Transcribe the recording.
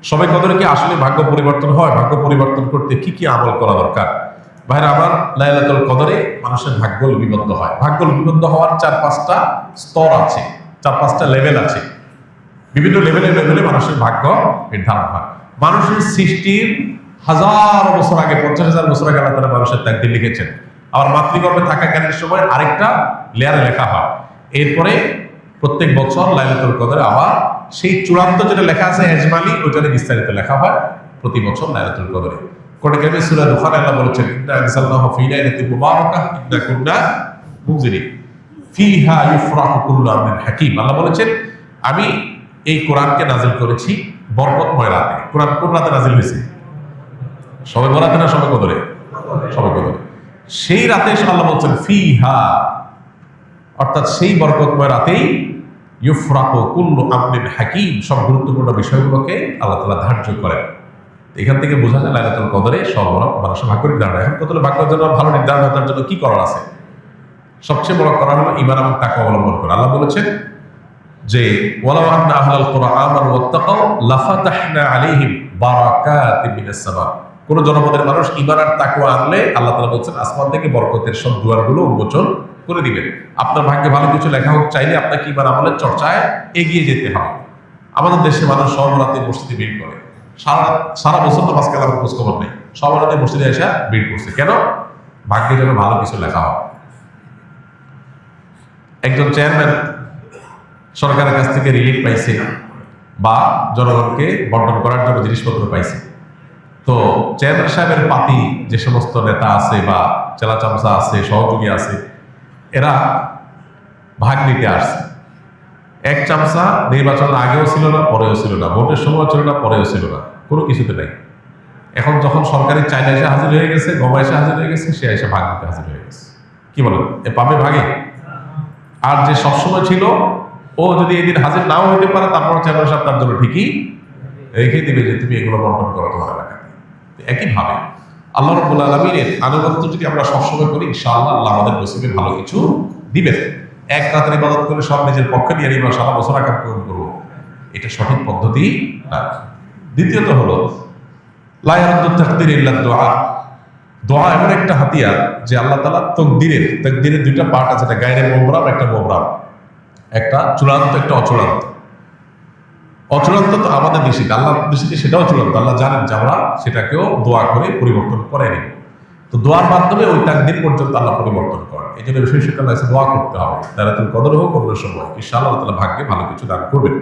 সবে কদরে কি আসলে ভাগ্য পরিবর্তন হয়? ভাগ্য পরিবর্তন করতে কি কি আমল করা দরকার? ভাইরা আমার, লাইলাতুল কদরে মানুষের ভাগ্য লিপিবদ্ধ হয়। ভাগ্য লিপিবদ্ধ হওয়ার 4-5টা স্তর আছে, 4-5টা লেভেল আছে। বিভিন্ন লেভেলে মানুষের ভাগ্য নির্ধারণ হয়। মানুষের সৃষ্টির হাজার বছর আগে, 50,000 বছর আগে আল্লাহ তাআলা মানুষের তাকদীর লিখেছেন। আবার মাতৃগর্ভে থাকাকালীন সময় আরেকটা লেয়ারে লেখা হয়। এরপরে প্রত্যেক বছর লাইলাতুল কদরে আবার সেই চূড়ান্ত যেটা লেখা আছে এজমালি, ওইটা বিস্তারিত লেখা হয় প্রতি বছর লাইলাতুল কদরে। কোরআন কারিমে সূরা দুখানে আল্লাহ বলেছেন, ইন্না আনজালনাহু ফী লাইলাতিন মুবারাকাহ ইন্না কুন্না মুনজিরিন ফীহা ইউফরাকু কুল্লু আমরিন হাকীম। আল্লাহ বলেছেন, আমি এই কোরআনকে নাযিল করেছি বরকতময় রাতে। কোরআন কোন রাতে নাযিল হয়েছে? শবে বরাতে না শবে কদরে? শবে কদরে। সেই রাতে আল্লাহ বলছেন ফীহা, অর্থাৎ সেই বরকতময় রাতেই ইউফরাকু কুল্লু আমরিন হাকীম, সব গুরুত্বপূর্ণ বিষয়গুলোকে আল্লাহ তাআলা ধার্য করেন। এখান থেকে বোঝা যায় লাইলাতুল কদরে মানুষের ভাগ্য নির্ধারণ। এখন কত ভাগ্যের জন্য ভালো নির্ধারণ তার জন্য কি করার আছে? সবচেয়ে বড় করা হলো ঈমান এবং তাকওয়া অবলম্বন করা। আল্লাহ বলেছেন যে ওয়ালাউ আন্না আহলাল কুরআ আমানু ওয়াত্তাকাউ লাফাতাহনা আলাইহিম বারাকাতিন মিনাস সামা। কোন জনপদের মানুষ ঈমান আর তাকওয়া আনলে আল্লাহ তাআলা বলেন আসমান থেকে বরকতের সব দুয়ারগুলো উন্মোচন করে দিবেন। আপনার ভাগ্যে ভালো কিছু লেখা হোক চাইলে আপনাকে ঈমান আমলের চর্চায় এগিয়ে যেতে হবে। আমাদের দেশে মানুষ সব রাতে মসজিদে ভিড় করে, সারা বছর তো আজকাল আমার খোঁজ খবর নেই, সব রাতে মসজিদে এসে ভিড় করছে। কেন? ভাগ্যে যেন ভালো কিছু লেখা হয়। একজন চেয়ারম্যান সরকারের কাছ থেকে রিলিফ পাইছে বা জনগণকে বন্টন করার জন্য জিনিসপত্র পাইছে। তো চেয়ারম্যান সাহেবের পাতি যে সমস্ত নেতা আছে বা চেলা চামচা আছে, সহযোগী আছে, এরা ভাগ নিতে আসছে। এক চামচা নির্বাচনের আগেও ছিল না, পরেও ছিল না, ভোটের সময় ছিল না, পরেও ছিল না, কোনো কিছুতে নাই। এখন যখন সরকারি চাইনা এসে হাজির হয়ে গেছে, গমা এসে হাজির হয়ে গেছে, সে এসে ভাগ নিতে হাজির হয়ে গেছে। কি বলেন, এ পাবে ভাগে? আর যে সবসময় ছিল, ও যদি এদিন হাজির নাও হইতে পারে, তারপর চেয়ারম্যান সাহেব তার জন্য ঠিকই রেখে দিবে যে তুমি এগুলো বন্টন করো তোমার এলাকায়। একইভাবে আল্লাহ রাব্বুল আলামিনের আনুগত্য যদি আমরা সবসময় করি, ইনশাআল্লাহ আল্লাহ আমাদের নসিবে ভালো কিছু দিবেন। এক রাতের ইবাদত করে সব নিজের পক্ষে নিয়ে নিব, সারা বছর আকাম করবো, এটা সঠিক পদ্ধতি না। দ্বিতীয়ত হলো লা ইয়ারুদ্দু তাকদীর ইল্লা দুআ। দোয়া এমন একটা হাতিয়ার যে আল্লাহ তাআলা তাকদীরের দুইটা পার্ট আছে, একটা গায়রে মুবরাম, একটা মুবরাম, একটা চূড়ান্ত, একটা অচূড়ান্ত। অচূড়ান্ত তো আমাদের দৃষ্টিতে, আল্লাহর দৃষ্টিতে সেটাও চূড়ান্ত। আল্লাহ জানেন যে আমরা সেটাকেও দোয়া করে পরিবর্তন করে নিব। তো দোয়ার মাধ্যমে ওই তাকদীর পর্যন্ত আল্লাহ পরিবর্তন করেন। এই জন্য বিশেষ দোয়া করতে হবে। লাইলাতুল কদর হোক অন্য সময়, ইনশাআল্লাহ আল্লাহ তাআলা ভাগ্যে ভালো কিছু দান করবেন।